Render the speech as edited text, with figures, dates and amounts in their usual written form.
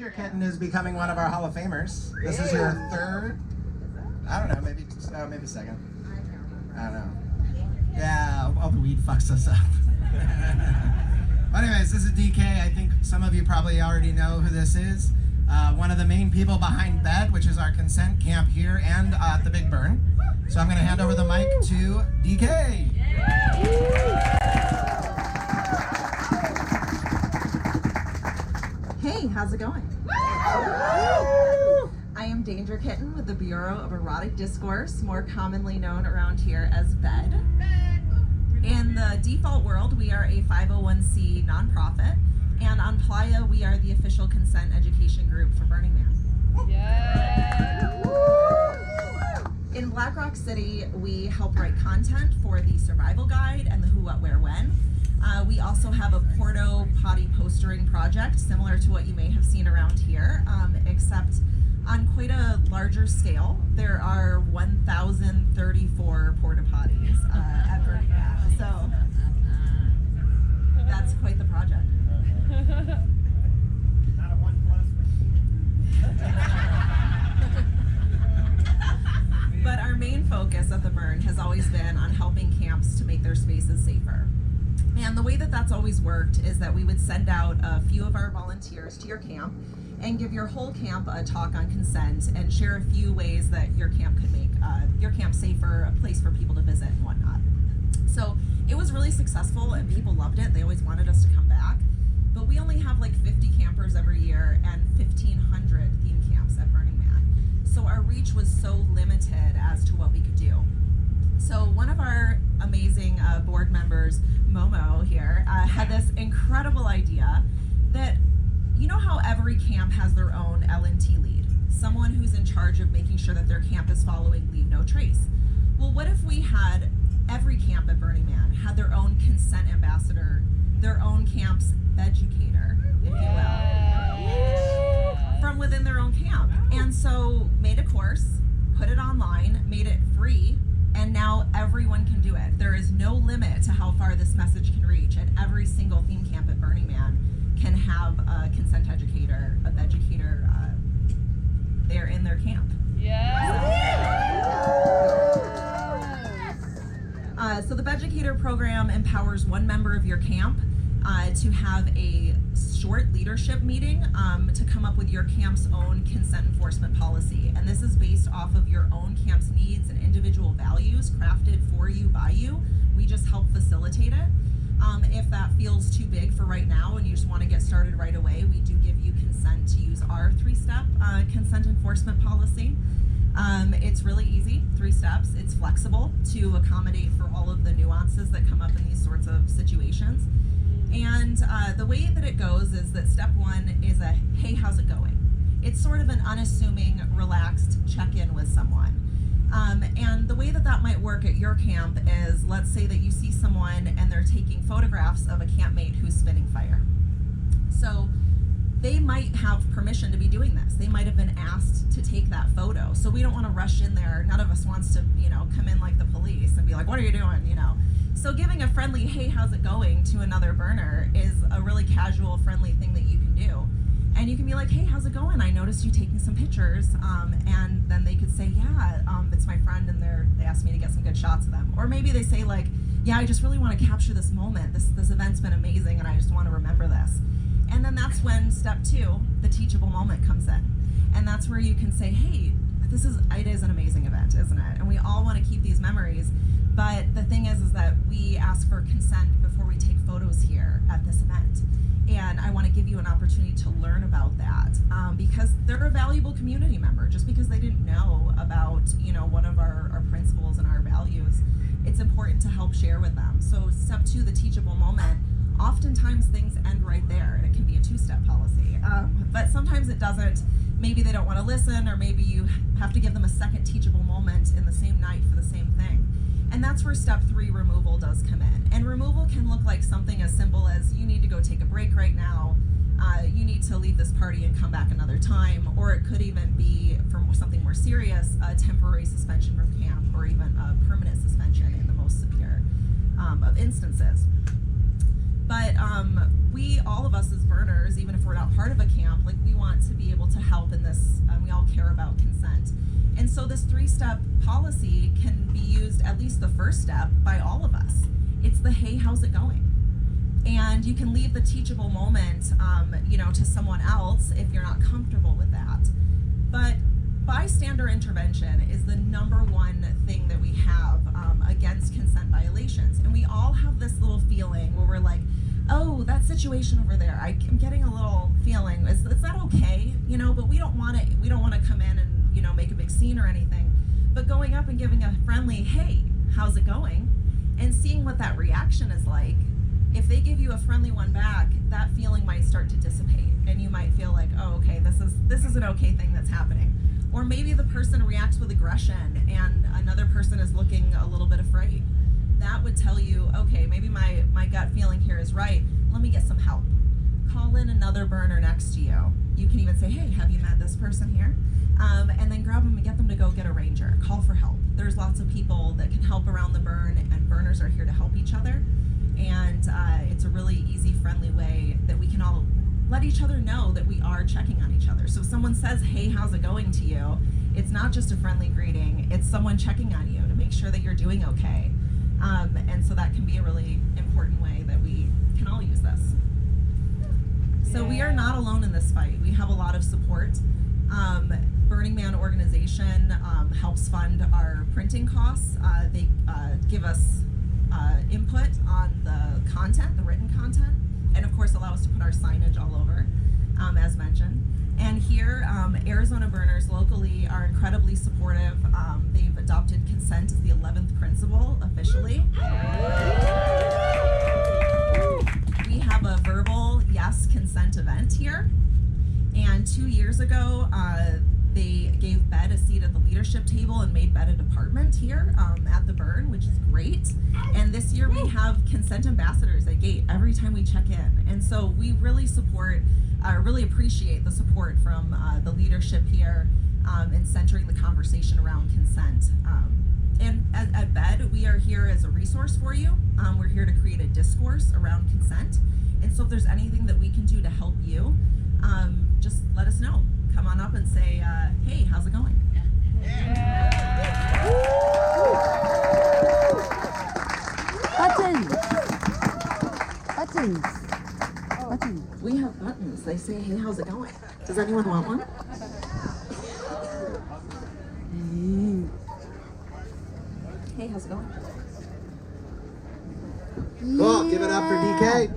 Kitten is becoming one of our Hall of Famers. This is your third, I don't know, maybe second. I don't know. Yeah, all the weed fucks us up. Anyways, this is DK. I think some of you probably already know who this is. One of the main people behind BED, which is our consent camp here and at the Big Burn. So I'm going to hand over the mic to DK. Hey, how's it going? I am Danger Kitten with the Bureau of Erotic Discourse, more commonly known around here as BED. In the default world, we are a 501c nonprofit, and on Playa, we are the official consent education group for Burning Man. Yeah. In Black Rock City, we help write content for the survival guide and the who, what, where, when. We also have a Porto potty postering project, similar to what you may have seen around here, except on quite a larger scale. There are 1,034 porta potties at Burning Man, so that's quite the project. Not a 1+. But our main focus at the Burn has always been on helping camps to make their spaces safer. And the way that that's always worked is that we would send out a few of our volunteers to your camp and give your whole camp a talk on consent and share a few ways that your camp could make your camp safer, a place for people to visit and whatnot. So it was really successful and people loved it. They always wanted us to come back. But we only have like 50 campers every year and 1,500 theme camps at Burning Man. So our reach was so limited as to what we could do. So one of our amazing board members, Momo here, had this incredible idea that, you know how every camp has their own L&T lead, someone who's in charge of making sure that their camp is following Leave No Trace. Well, what if we had every camp at Burning Man had their own consent ambassador, their own camp's BEDucator, if you will, from within their own camp. And so made a course, put it online, made it free, and now everyone can do it. There is no limit to how far this message can reach, and every single theme camp at Burning Man can have a consent educator, a BEDucator there in their camp. So the BEDucator program empowers one member of your camp to have a short leadership meeting to come up with your camp's own consent enforcement policy. And this is based off of your own camp's needs and individual values crafted for you by you. We just help facilitate it. If that feels too big for right now and you just want to get started right away, we do give you consent to use our 3-step consent enforcement policy. It's really easy, 3 steps. It's flexible to accommodate for all of the nuances that come up in these sorts of situations. And the way that it goes is that step 1 is a, hey, how's it going? It's sort of an unassuming, relaxed check-in with someone. And the way that that might work at your camp is, let's say that you see someone and they're taking photographs of a campmate who's spitting fire. So they might have permission to be doing this. They might have been asked to take that photo. So we don't want to rush in there. None of us wants to, come in like the police and be like, what are you doing, So giving a friendly, hey, how's it going to another burner is a really casual, friendly thing that you can do. And you can be like, hey, how's it going? I noticed you taking some pictures. And then they could say, yeah, it's my friend and they asked me to get some good shots of them. Or maybe they say like, yeah, I just really want to capture this moment. This event's been amazing and I just want to remember this. And then that's when step 2, the teachable moment, comes in. And that's where you can say, hey, it is an amazing event, isn't it? And we all want to keep these memories. But the thing is that we ask for consent before we take photos here at this event. And I want to give you an opportunity to learn about that because they're a valuable community member. Just because they didn't know about, one of our principles and our values, it's important to help share with them. So step 2, the teachable moment, oftentimes things end right there, and it can be a 2-step policy. But sometimes it doesn't. Maybe they don't want to listen, or maybe you have to give them a second teachable moment in the same night for the same thing. And that's where step 3, removal, does come in. And removal can look like something as simple as you need to go take a break right now, you need to leave this party and come back another time, or it could even be, for something more serious, a temporary suspension from camp, or even a permanent suspension in the most severe of instances. But we, all of us as burners, even if we're not part of a camp, we want to 4-step policy can be used, at least the first step, by all of us. It's the, hey, how's it going? And you can leave the teachable moment, to someone else if you're not comfortable with that. But bystander intervention is the #1 thing that we have against consent violations. And we all have this little feeling where we're like, oh, that situation over there, I'm getting a little feeling, is that okay? But we don't want to come in and, make a big scene or anything. But going up and giving a friendly, hey, how's it going? And seeing what that reaction is like, if they give you a friendly one back, that feeling might start to dissipate, and you might feel like, oh, okay, this is an okay thing that's happening. Or maybe the person reacts with aggression and another person is looking a little bit afraid. That would tell you, okay, maybe my gut feeling here is right. Let me get some help. Call in another burner next to you. You can even say, hey, have you met this person here? And then grab them and get them to go get a ranger. Call for help. There's lots of people that can help around the burn, and burners are here to help each other. And it's a really easy, friendly way that we can all let each other know that we are checking on each other. So if someone says, hey, how's it going to you? It's not just a friendly greeting, it's someone checking on you to make sure that you're doing okay. And so that can be a really important way that we can all use this. So we are not alone in this fight. We have a lot of support. Burning Man organization helps fund our printing costs. They give us input on the content, the written content, and of course allow us to put our signage all over, as mentioned. And here, Arizona burners locally are incredibly supportive. They've adopted consent as the 11th principle officially. We have a verbal yes consent event here. And 2 years ago, they gave BED a seat at the leadership table and made BED a department here at the burn, which is great. And this year we have consent ambassadors at gate every time we check in. And so we really really appreciate the support from the leadership here in centering the conversation around consent. And at BED, we are here as a resource for you. We're here to create a discourse around consent. And so if there's anything that we can do to help you, just let us know. Come on up and say, hey, how's it going? Buttons. Buttons. Buttons. We have buttons. They say, hey, how's it going? Does anyone want one? Hey, how's it going? Cool, give it up for DK.